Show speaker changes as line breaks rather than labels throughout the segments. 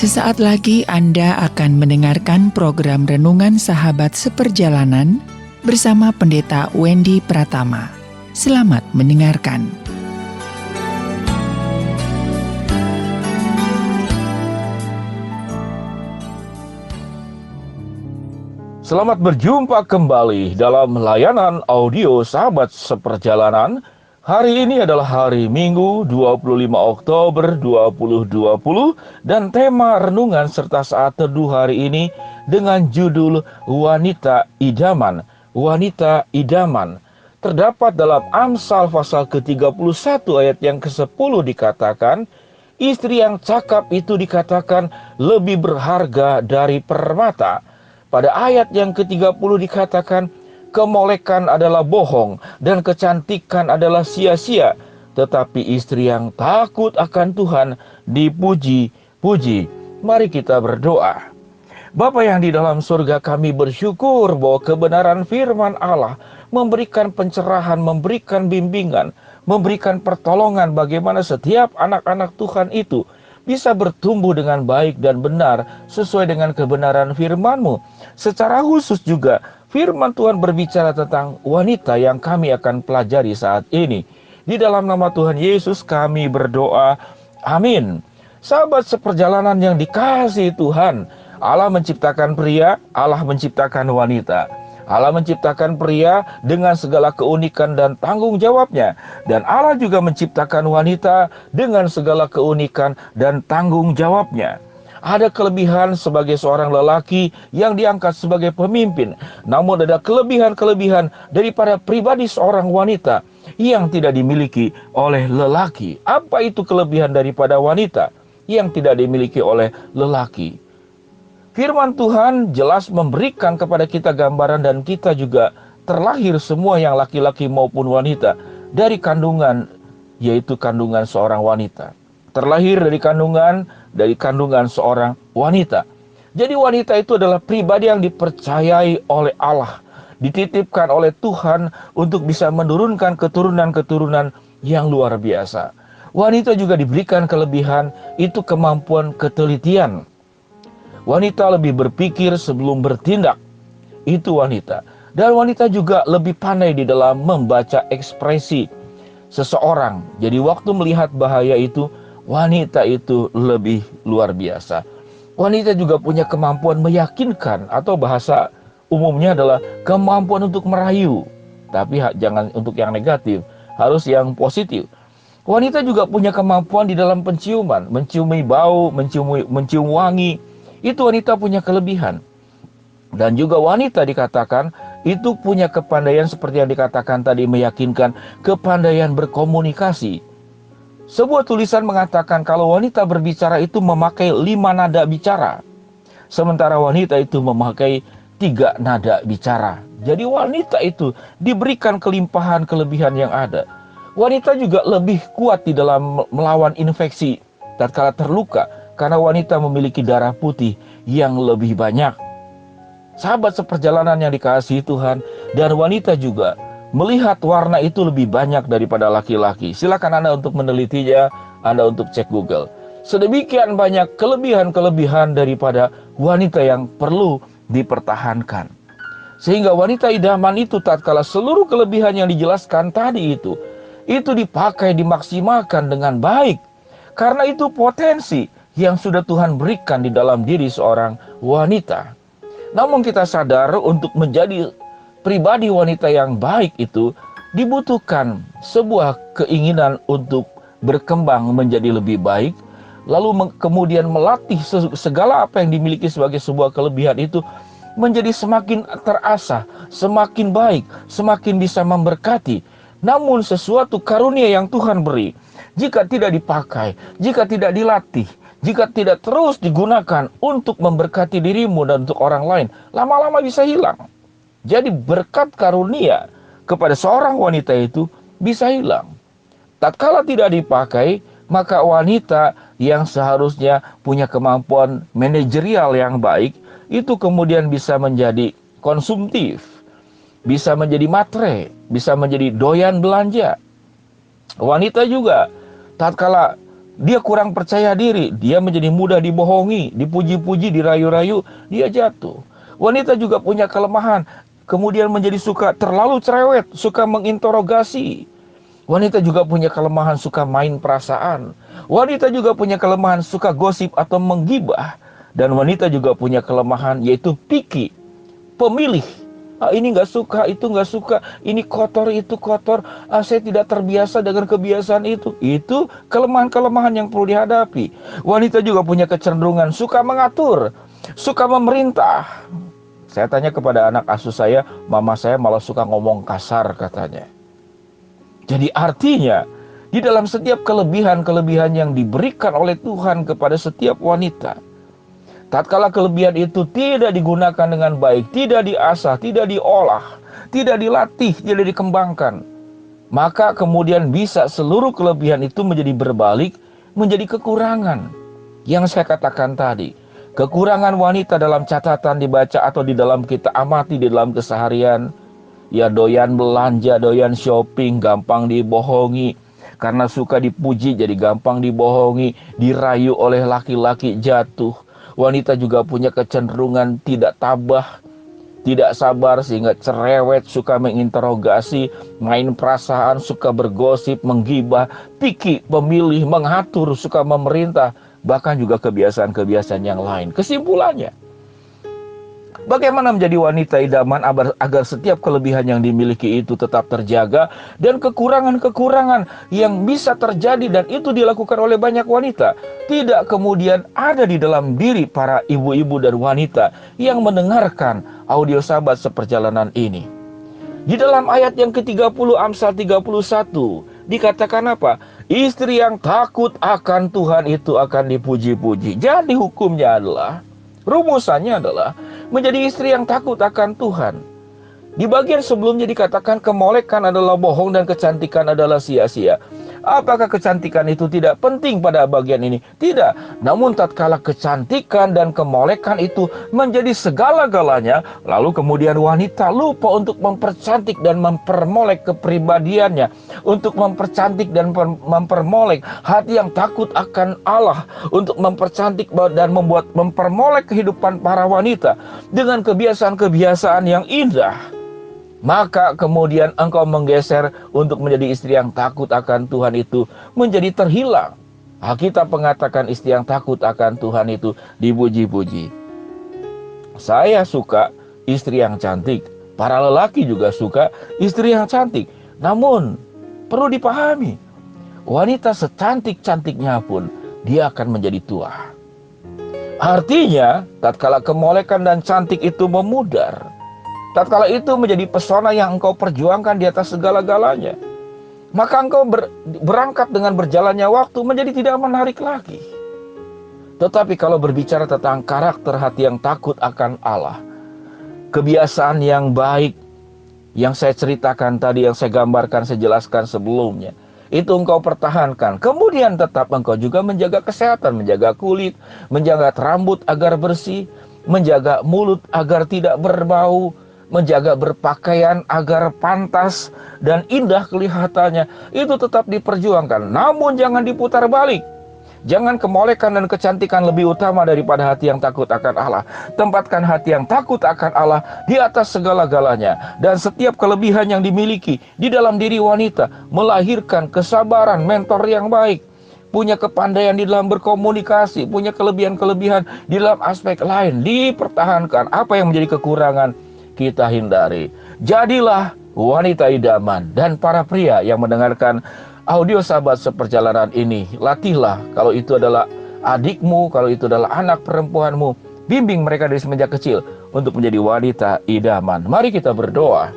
Sesaat lagi Anda akan mendengarkan program Renungan Sahabat Seperjalanan bersama Pendeta Wendy Pratama. Selamat mendengarkan.
Selamat berjumpa kembali dalam layanan audio Sahabat Seperjalanan. Hari ini adalah hari Minggu 25 Oktober 2020 dan tema renungan serta saat teduh hari ini dengan judul Wanita Idaman. Wanita Idaman. Terdapat dalam Amsal pasal ke-31 ayat yang ke-10 dikatakan, istri yang cakap itu dikatakan lebih berharga dari permata. Pada ayat yang ke-30 dikatakan, kemolekan adalah bohong dan kecantikan adalah sia-sia. Tetapi istri yang takut akan Tuhan dipuji-puji. Mari kita berdoa. Bapa yang di dalam surga, kami bersyukur bahwa kebenaran firman Allah memberikan pencerahan, memberikan bimbingan, memberikan pertolongan bagaimana setiap anak-anak Tuhan itu bisa bertumbuh dengan baik dan benar sesuai dengan kebenaran firman-Mu. Secara khusus juga firman Tuhan berbicara tentang wanita yang kami akan pelajari saat ini. Di dalam nama Tuhan Yesus kami berdoa. Amin. Sahabat seperjalanan yang dikasihi Tuhan, Allah menciptakan pria, Allah menciptakan wanita. Allah menciptakan pria dengan segala keunikan dan tanggung jawabnya. Dan Allah juga menciptakan wanita dengan segala keunikan dan tanggung jawabnya. Ada kelebihan sebagai seorang lelaki yang diangkat sebagai pemimpin. Namun ada kelebihan-kelebihan daripada pribadi seorang wanita yang tidak dimiliki oleh lelaki. Apa itu kelebihan daripada wanita yang tidak dimiliki oleh lelaki? Firman Tuhan jelas memberikan kepada kita gambaran dan kita juga terlahir semua yang laki-laki maupun wanita dari kandungan, yaitu kandungan seorang wanita. Terlahir dari kandungan seorang wanita. Jadi wanita itu adalah pribadi yang dipercayai oleh Allah, dititipkan oleh Tuhan untuk bisa menurunkan keturunan-keturunan yang luar biasa. Wanita juga diberikan kelebihan, itu kemampuan ketelitian. Wanita lebih berpikir sebelum bertindak. Itu wanita. Dan wanita juga lebih pandai di dalam membaca ekspresi seseorang. Jadi waktu melihat bahaya itu, wanita itu lebih luar biasa. Wanita juga punya kemampuan meyakinkan, atau bahasa umumnya adalah kemampuan untuk merayu. Tapi jangan untuk yang negatif, harus yang positif. Wanita juga punya kemampuan di dalam penciuman, menciumi bau, mencium wangi. Itu wanita punya kelebihan. Dan juga wanita dikatakan itu punya kepandaian seperti yang dikatakan tadi, meyakinkan, kepandaian berkomunikasi. Sebuah tulisan mengatakan kalau wanita berbicara itu memakai 5 nada bicara. Sementara wanita itu memakai 3 nada bicara. Jadi wanita itu diberikan kelimpahan kelebihan yang ada. Wanita juga lebih kuat di dalam melawan infeksi tatkala terluka, karena wanita memiliki darah putih yang lebih banyak. Sahabat seperjalanan yang dikasihi Tuhan, dan wanita juga melihat warna itu lebih banyak daripada laki-laki. Silakan Anda untuk menelitinya, Anda untuk cek Google. Sedemikian banyak kelebihan-kelebihan daripada wanita yang perlu dipertahankan. Sehingga wanita idaman itu tatkala seluruh kelebihan yang dijelaskan tadi itu dipakai, dimaksimalkan dengan baik. Karena itu potensi yang sudah Tuhan berikan di dalam diri seorang wanita. Namun kita sadar untuk menjadi pribadi wanita yang baik itu dibutuhkan sebuah keinginan untuk berkembang menjadi lebih baik, lalu kemudian melatih segala apa yang dimiliki sebagai sebuah kelebihan itu menjadi semakin terasah, semakin baik, semakin bisa memberkati. Namun sesuatu karunia yang Tuhan beri, jika tidak dipakai, jika tidak dilatih, jika tidak terus digunakan untuk memberkati dirimu dan untuk orang lain, lama-lama bisa hilang. Jadi berkat karunia kepada seorang wanita itu bisa hilang. Tatkala tidak dipakai, maka wanita yang seharusnya punya kemampuan manajerial yang baik, itu kemudian bisa menjadi konsumtif, bisa menjadi matre, bisa menjadi doyan belanja. Wanita juga tatkala Dia kurang percaya diri, dia menjadi mudah dibohongi, dipuji-puji, dirayu-rayu, dia jatuh. Wanita juga punya kelemahan, kemudian menjadi suka terlalu cerewet, suka menginterogasi. Wanita juga punya kelemahan suka main perasaan. Wanita juga punya kelemahan suka gosip atau menggibah. Dan wanita juga punya kelemahan yaitu picky, pemilih. Ini nggak suka, itu nggak suka, ini kotor, itu kotor. Saya tidak terbiasa dengan kebiasaan itu. Itu kelemahan-kelemahan yang perlu dihadapi. Wanita juga punya kecenderungan suka mengatur, suka memerintah. Saya tanya kepada anak asuh saya, mama saya malah suka ngomong kasar katanya. Jadi artinya, di dalam setiap kelebihan-kelebihan yang diberikan oleh Tuhan kepada setiap wanita, tatkala kelebihan itu tidak digunakan dengan baik, tidak diasah, tidak diolah, tidak dilatih, tidak dikembangkan, maka kemudian bisa seluruh kelebihan itu menjadi berbalik, menjadi kekurangan. Yang saya katakan tadi, kekurangan wanita dalam catatan dibaca atau di dalam kita amati di dalam keseharian, ya doyan belanja, doyan shopping, gampang dibohongi. Karena suka dipuji jadi gampang dibohongi, dirayu oleh laki-laki jatuh. Wanita juga punya kecenderungan tidak tabah, tidak sabar sehingga cerewet, suka menginterogasi, main perasaan, suka bergosip, menggibah, picky, pemilih, mengatur, suka memerintah, bahkan juga kebiasaan-kebiasaan yang lain. Kesimpulannya, bagaimana menjadi wanita idaman agar setiap kelebihan yang dimiliki itu tetap terjaga dan kekurangan-kekurangan yang bisa terjadi dan itu dilakukan oleh banyak wanita tidak kemudian ada di dalam diri para ibu-ibu dan wanita yang mendengarkan audio Sahabat Seperjalanan ini. Di dalam ayat yang ke-30 Amsal 31 dikatakan apa? Istri yang takut akan Tuhan itu akan dipuji-puji. Jadi hukumnya adalah, rumusannya adalah menjadi istri yang takut akan Tuhan. Di bagian sebelumnya dikatakan kemolekan adalah bohong dan kecantikan adalah sia-sia. Apakah kecantikan itu tidak penting pada bagian ini? Tidak. Namun tatkala kecantikan dan kemolekan itu menjadi segala-galanya, lalu kemudian wanita lupa untuk mempercantik dan mempermolek kepribadiannya, untuk mempercantik dan mempermolek hati yang takut akan Allah, untuk mempercantik dan mempermolek kehidupan para wanita dengan kebiasaan-kebiasaan yang indah. Maka kemudian engkau menggeser untuk menjadi istri yang takut akan Tuhan itu menjadi terhilang. Alkitab mengatakan istri yang takut akan Tuhan itu dipuji-puji. Saya suka istri yang cantik. Para lelaki juga suka istri yang cantik. Namun perlu dipahami, wanita secantik-cantiknya pun dia akan menjadi tua. Artinya tatkala kemolekan dan cantik itu memudar, tatkala itu menjadi pesona yang engkau perjuangkan di atas segala-galanya, maka engkau berangkat dengan berjalannya waktu menjadi tidak menarik lagi. Tetapi kalau berbicara tentang karakter hati yang takut akan Allah, kebiasaan yang baik yang saya ceritakan tadi, yang saya gambarkan, saya jelaskan sebelumnya, itu engkau pertahankan. Kemudian tetap engkau juga menjaga kesehatan, menjaga kulit, menjaga rambut agar bersih, menjaga mulut agar tidak berbau, menjaga berpakaian agar pantas dan indah kelihatannya, itu tetap diperjuangkan. Namun jangan diputar balik. Jangan kemolekan dan kecantikan lebih utama daripada hati yang takut akan Allah. Tempatkan hati yang takut akan Allah di atas segala-galanya. Dan setiap kelebihan yang dimiliki di dalam diri wanita melahirkan kesabaran, mentor yang baik, punya kepandaian di dalam berkomunikasi, punya kelebihan-kelebihan di dalam aspek lain, dipertahankan. Apa yang menjadi kekurangan kita hindari. Jadilah wanita idaman. Dan para pria yang mendengarkan audio Sahabat Seperjalanan ini, latihlah, kalau itu adalah adikmu, kalau itu adalah anak perempuanmu, bimbing mereka dari semenjak kecil untuk menjadi wanita idaman. Mari kita berdoa.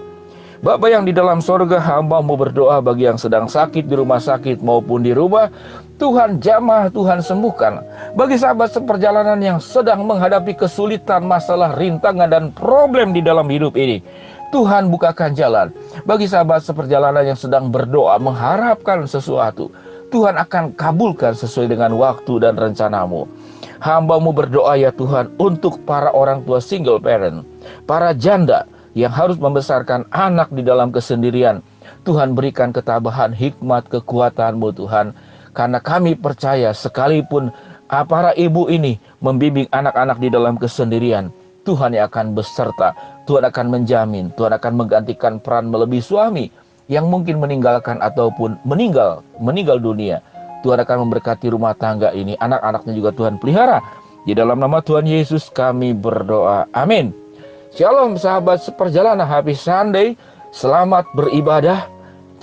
Bapa yang di dalam sorga, hamba-Mu berdoa bagi yang sedang sakit di rumah sakit maupun di rumah. Tuhan jamah, Tuhan sembuhkan. Bagi sahabat seperjalanan yang sedang menghadapi kesulitan, masalah, rintangan, dan problem di dalam hidup ini, Tuhan bukakan jalan. Bagi sahabat seperjalanan yang sedang berdoa, mengharapkan sesuatu, Tuhan akan kabulkan sesuai dengan waktu dan rencana-Mu. Hamba-Mu berdoa ya Tuhan untuk para orang tua single parent, para janda yang harus membesarkan anak di dalam kesendirian. Tuhan berikan ketabahan, hikmat, kekuatan-Mu Tuhan. Karena kami percaya sekalipun para ibu ini membimbing anak-anak di dalam kesendirian, Tuhan yang akan beserta, Tuhan akan menjamin, Tuhan akan menggantikan peran melebihi suami yang mungkin meninggalkan ataupun meninggal dunia. Tuhan akan memberkati rumah tangga ini, anak-anaknya juga Tuhan pelihara. Di dalam nama Tuhan Yesus kami berdoa, amin. Shalom sahabat seperjalanan, happy Sunday, selamat beribadah.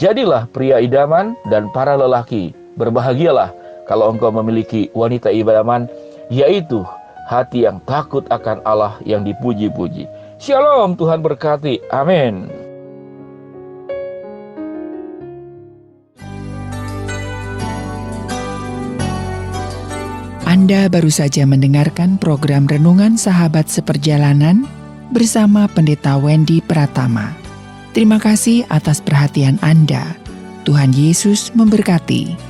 Jadilah pria idaman dan para lelaki, berbahagialah kalau engkau memiliki wanita idaman, yaitu hati yang takut akan Allah yang dipuji-puji. Shalom, Tuhan berkati. Amin.
Anda baru saja mendengarkan program Renungan Sahabat Seperjalanan bersama Pendeta Wendy Pratama. Terima kasih atas perhatian Anda. Tuhan Yesus memberkati.